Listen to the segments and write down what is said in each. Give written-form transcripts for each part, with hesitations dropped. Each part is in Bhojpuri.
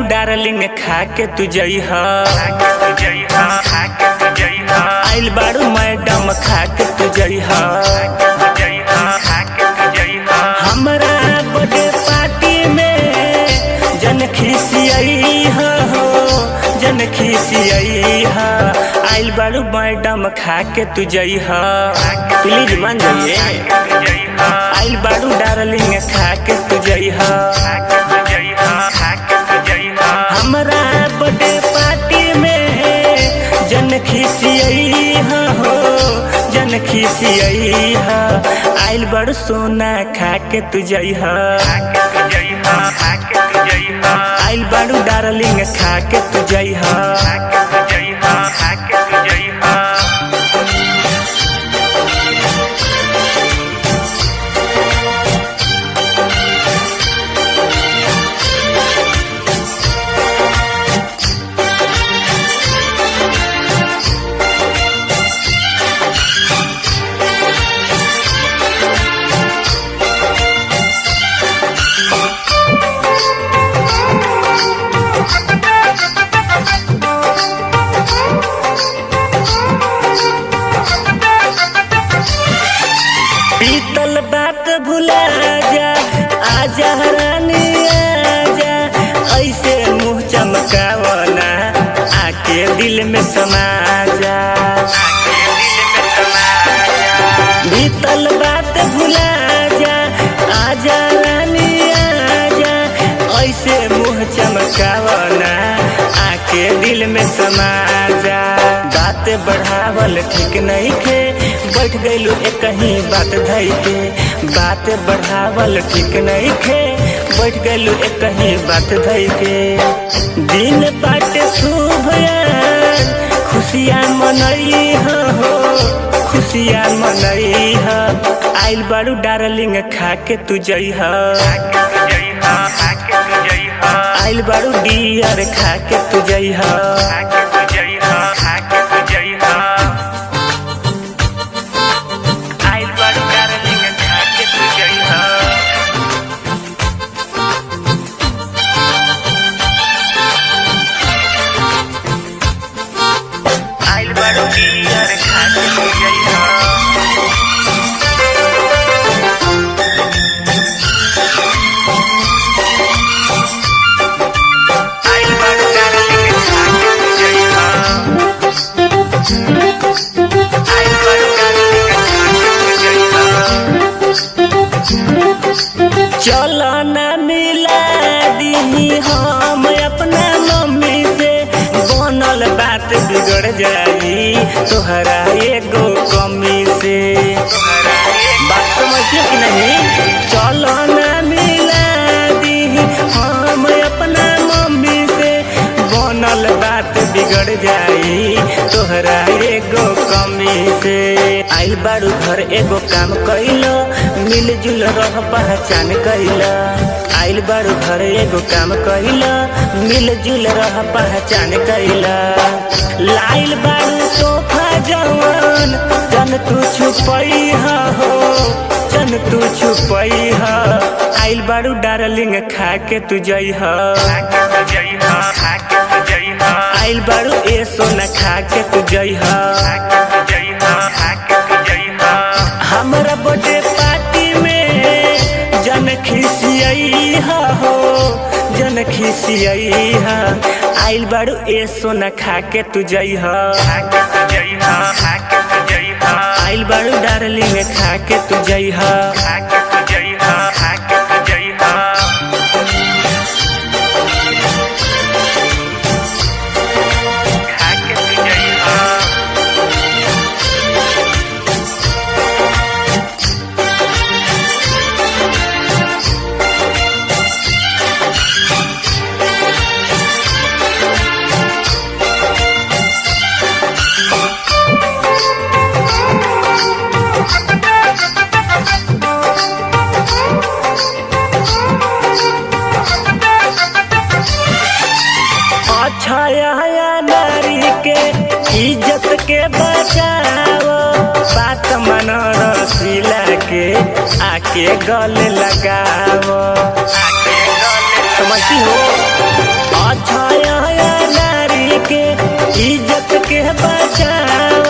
डार्लिंग खा के तू जइहा, आइल बारू मैडम खा के तू जइहा। हमरा बर्थडे पार्टी में जन खिसियइहा हो, जन खिसियइहा। आइल बारू मैडम खा के तू जइहा, प्लीज मान जाइए। आइल बारू डार्लिंग खा के तू जइहा, हमरा बर्थडे पार्टी में जन खिसियइहा हो, जन खिसियइहा। आइल बारू सोना खा के तू जइहा, आइल बारू डार्लिंग खा के तू जइहा। बीतल बात भुला जा, आजा रानी आजा। ऐसे मुँह चमकावना आके दिल में समा जा, बीतल बात भुला जा, आजा रानी आजा। ऐसे मुँह चमकावना आके दिल में समा जा। बात बढ़ावल ठीक नहीं खे, बैठ गइलू एक कहीं बात धई के। बात बढ़ावल ठीक नहीं खे, बैठ गइलू एक कहीं बात धई के। दिन बाटे शुभ यार, खुशियाँ मनई हो, खुशियाँ मनई हो। आइल बारू डार्लिंग खा के तू जइहा, आइल बारू डियर खा के तू जइहा। चलो ना मिला दी हम अपना मम्मी से, बनल बात बिगड़ जाई तोहरा एगो कमी से। बात समझिए कि नहीं? चलो ना मिला दी हम अपना मम्मी से, बनल बात बिगड़ जाई तोहरा एगो कमी से। आइल बारू घर एगो काम कइलो, मिलजुल रह पहचान कइला। आइल बारू घर एगो काम कइला, मिलजुल रह पहचान कइला। लाइल बारू तोहफा जवान, जन तू छुपइहा हो, जन तू छुपइहा। आइल बारू डार्लिंग खा के तू जइहा, आइल बारू ए सोना खा के तू जइहा। हमरा बर्थडे पार्टी में जन खिसियइहा हो, जन खिसियइहा। आइल बारू ए सोना खा के तू जइहा, आइल बारू डार्लिंग खा के तू जइहा। छाया नारी के इज्जत के बचाओ, बात मन रसीला के आके गले लगाओ। समझती हो। अच्छा नारी के इज्जत के बचाओ,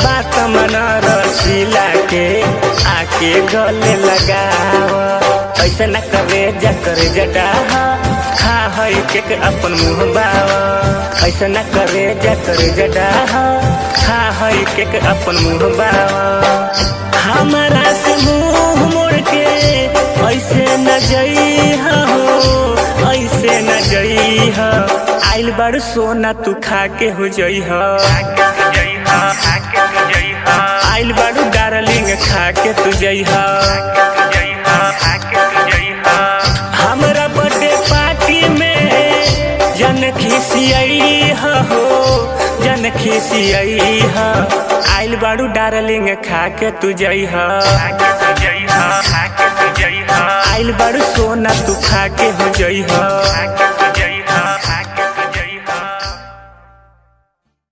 बात मना रसीला के आके गले लगाओ। ऐसा न करे जा करे जटा खा है के अपन मुँह बावा। ऐसा न करे जा करे जटा खा है के अपन मुँह बावा। हमारा से मुँह मोड़ के ऐसे न जई हो, ऐसे न जई हो। आइल बारू सोना तू खा के हो जई हो, आइल बारू डार्लिंग खा के तू जई हो। हमरा बर्थडे पार्टी में जन खिसियई हो, जन खिसियई हो। आइल बारू डार्लिंग खा के तू जई हो, आइल बारू सोना तू खा के हो जई हो।